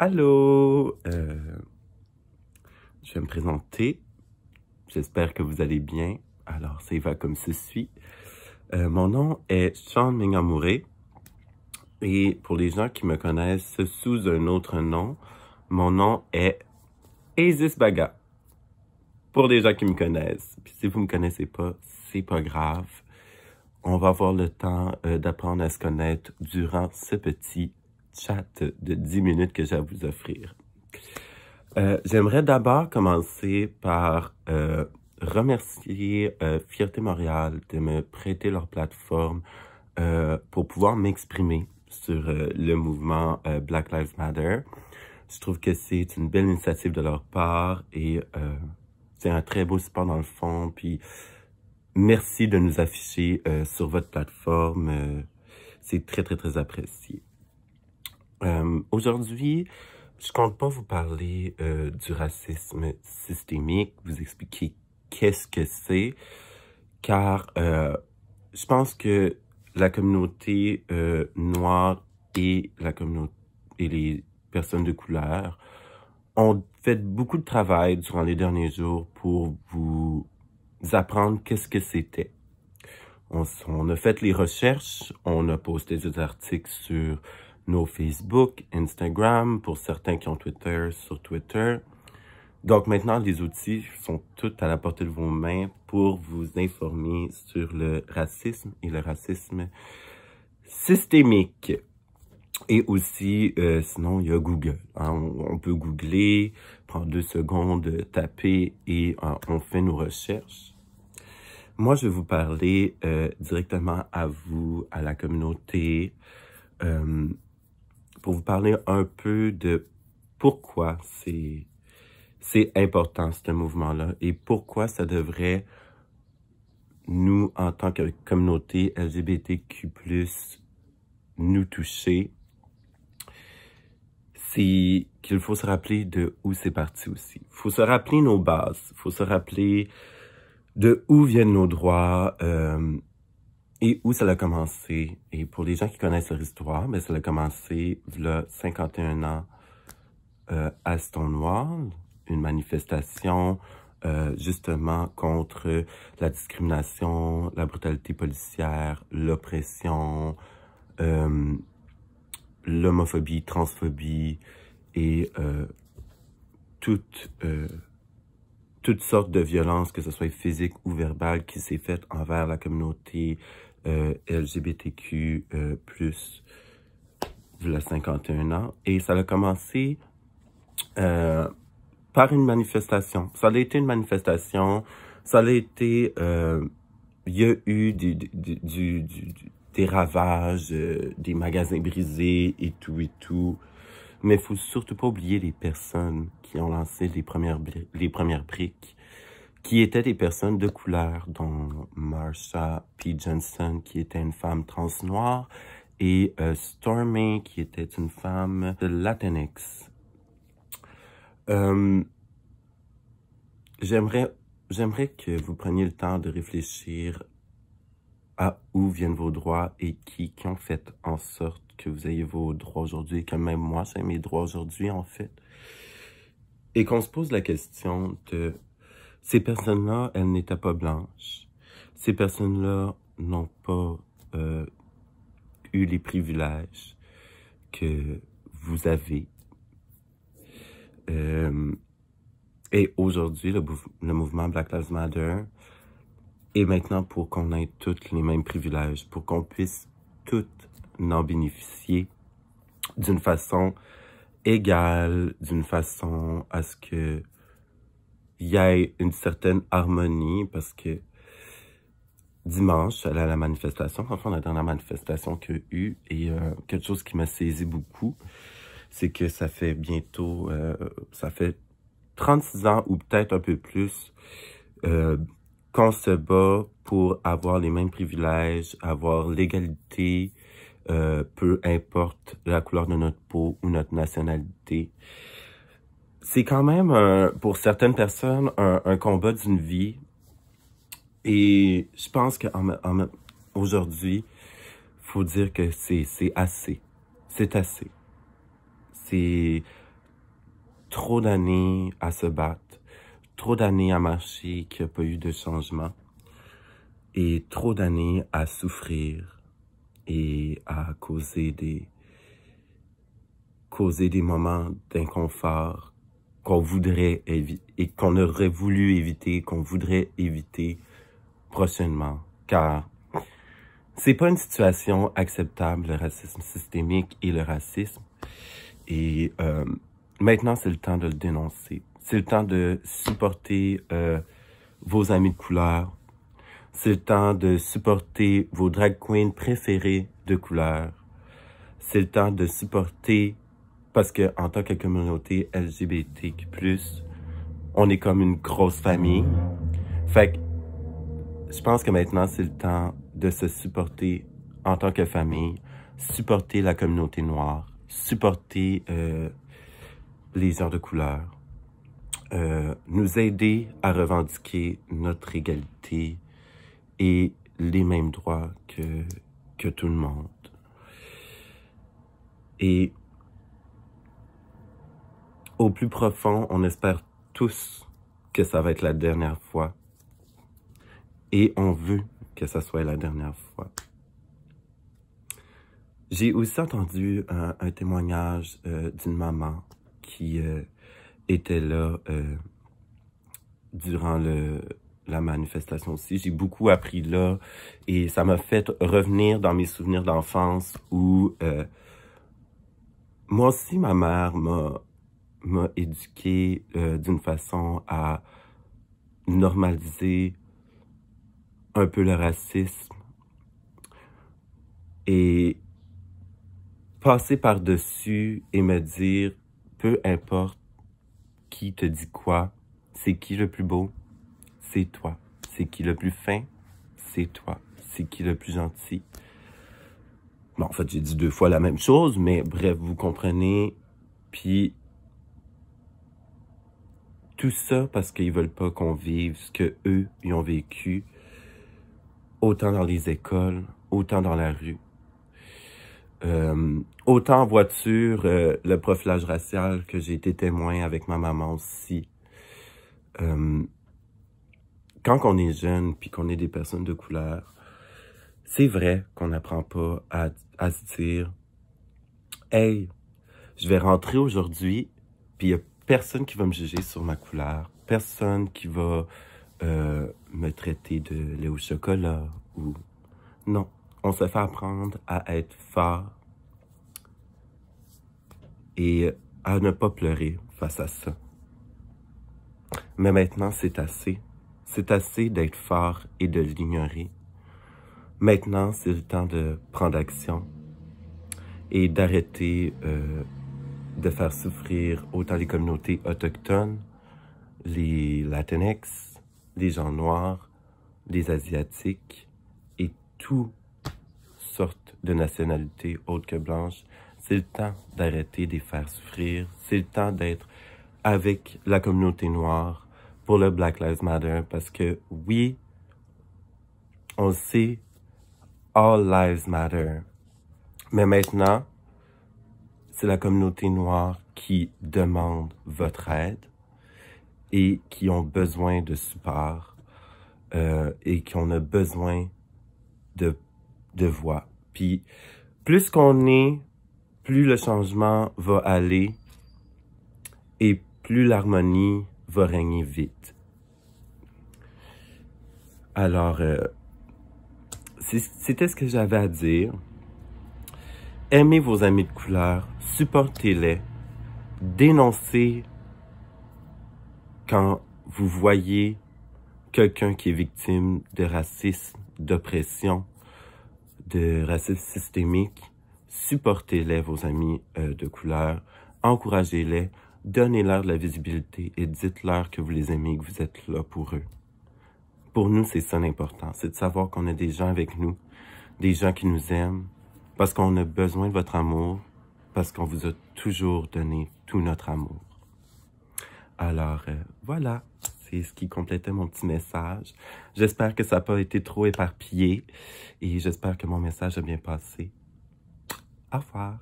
Allô, je vais me présenter. J'espère que vous allez bien. Alors, ça y va comme ceci. Mon nom est Sean Mingamure. Et pour les gens qui me connaissent sous un autre nom, mon nom est Aziz Baga. Pour les gens qui me connaissent. Puis si vous me connaissez pas, c'est pas grave. On va avoir le temps d'apprendre à se connaître durant ce petit chat de 10 minutes que j'ai à vous offrir. J'aimerais d'abord commencer par remercier Fierté Montréal de me prêter leur plateforme pour pouvoir m'exprimer sur le mouvement Black Lives Matter. Je trouve que c'est une belle initiative de leur part et c'est un très beau support dans le fond. Puis merci de nous afficher sur votre plateforme. C'est très, très, très apprécié. Aujourd'hui, je compte pas vous parler du racisme systémique, vous expliquer qu'est-ce que c'est, car je pense que la communauté noire et les personnes de couleur ont fait beaucoup de travail durant les derniers jours pour vous apprendre qu'est-ce que c'était. On a fait les recherches, on a posté des articles sur nos Facebook, Instagram, pour certains qui ont Twitter, sur Twitter. Donc maintenant, les outils sont tous à la portée de vos mains pour vous informer sur le racisme et le racisme systémique. Et aussi, sinon, il y a Google. Hein. On peut googler, prendre 2 secondes, taper et on fait nos recherches. Moi, je vais vous parler directement à vous, à la communauté, pour vous parler un peu de pourquoi c'est important, ce mouvement-là, et pourquoi ça devrait, nous, en tant que communauté LGBTQ+, nous toucher. C'est qu'il faut se rappeler de où c'est parti aussi. Il faut se rappeler nos bases, il faut se rappeler de où viennent nos droits et où ça a commencé. Et pour les gens qui connaissent leur histoire, ben, ça a commencé il y a 51 ans à Stonewall, une manifestation justement contre la discrimination, la brutalité policière, l'oppression, l'homophobie, transphobie et toutes sortes de violences, que ce soit physique ou verbale, qui s'est faite envers la communauté LGBTQ+, il y a 51 ans. Et ça a commencé par une manifestation. Ça a été une manifestation, ça a été... il y a eu des ravages, des magasins brisés et tout. Mais il faut surtout pas oublier les personnes qui ont lancé les premières briques, qui étaient des personnes de couleur, dont Marsha P. Johnson, qui était une femme trans-noire, et Stormy, qui était une femme de Latinx. J'aimerais que vous preniez le temps de réfléchir à où viennent vos droits et qui ont fait en sorte que vous ayez vos droits aujourd'hui, que même moi, j'ai mes droits aujourd'hui, en fait. Et qu'on se pose la question de... Ces personnes-là, elles n'étaient pas blanches. Ces personnes-là n'ont pas eu les privilèges que vous avez. Et aujourd'hui, le mouvement Black Lives Matter est maintenant pour qu'on ait tous les mêmes privilèges, pour qu'on puisse toutes en bénéficier d'une façon égale, d'une façon à ce que il y ait une certaine harmonie, parce que dimanche, j'allais à la manifestation, enfin la dernière manifestation qu'il y a eu, et quelque chose qui m'a saisi beaucoup, c'est que ça fait bientôt, ça fait 36 ans ou peut-être un peu plus qu'on se bat pour avoir les mêmes privilèges, avoir l'égalité, peu importe la couleur de notre peau ou notre nationalité. C'est quand même, pour certaines personnes, un combat d'une vie. Et je pense qu'aujourd'hui, faut dire que c'est assez. C'est assez. C'est trop d'années à se battre, trop d'années à marcher, qu'il n'y a pas eu de changement, et trop d'années à souffrir et à causer des moments d'inconfort qu'on voudrait éviter et qu'on aurait voulu éviter, qu'on voudrait éviter prochainement, car c'est pas une situation acceptable, le racisme systémique et le racisme. Et maintenant, c'est le temps de le dénoncer. C'est le temps de supporter vos amis de couleur. C'est le temps de supporter vos drag queens préférées de couleur. C'est le temps de supporter, parce que en tant que communauté LGBTQ+, on est comme une grosse famille. Fait que je pense que maintenant, c'est le temps de se supporter en tant que famille, supporter la communauté noire, supporter les gens de couleur, nous aider à revendiquer notre égalité et les mêmes droits que tout le monde. Et au plus profond, on espère tous que ça va être la dernière fois. Et on veut que ça soit la dernière fois. J'ai aussi entendu un témoignage d'une maman qui était là durant la manifestation aussi. J'ai beaucoup appris là et ça m'a fait revenir dans mes souvenirs d'enfance où moi aussi, ma mère m'a éduqué d'une façon à normaliser un peu le racisme et passer par-dessus et me dire, peu importe qui te dit quoi, c'est qui le plus beau, c'est toi. C'est qui le plus fin, c'est toi. C'est qui le plus gentil. Bon, en fait, j'ai dit 2 fois la même chose, mais bref, vous comprenez. Puis, tout ça parce qu'ils veulent pas qu'on vive ce que eux ils ont vécu, autant dans les écoles, autant dans la rue. Autant en voiture, le profilage racial que j'ai été témoin avec ma maman aussi. Quand on est jeune puis qu'on est des personnes de couleur, c'est vrai qu'on n'apprend pas à se dire « Hey, je vais rentrer aujourd'hui, puis il n'y a personne qui va me juger sur ma couleur, personne qui va me traiter de lait au chocolat ou... » Non, on se fait apprendre à être fort et à ne pas pleurer face à ça. Mais maintenant, c'est assez. C'est assez d'être fort et de l'ignorer. Maintenant, c'est le temps de prendre action et d'arrêter de faire souffrir autant les communautés autochtones, les Latinx, les gens noirs, les Asiatiques et toutes sortes de nationalités autres que blanches. C'est le temps d'arrêter de les faire souffrir. C'est le temps d'être avec la communauté noire pour le Black Lives Matter parce que oui, on le sait, all lives matter. Mais maintenant, c'est la communauté noire qui demande votre aide et qui ont besoin de support et qui ont besoin de voix. Puis, plus qu'on est, plus le changement va aller et plus l'harmonie va régner vite. Alors, c'était ce que j'avais à dire. Aimez vos amis de couleur, supportez-les, dénoncez quand vous voyez quelqu'un qui est victime de racisme, d'oppression, de racisme systémique. Supportez-les, vos amis de couleur, encouragez-les, donnez-leur de la visibilité et dites-leur que vous les aimez et que vous êtes là pour eux. Pour nous, c'est ça l'important, c'est de savoir qu'on a des gens avec nous, des gens qui nous aiment, parce qu'on a besoin de votre amour, parce qu'on vous a toujours donné tout notre amour. Alors, voilà, c'est ce qui complétait mon petit message. J'espère que ça n'a pas été trop éparpillé et j'espère que mon message a bien passé. Au revoir.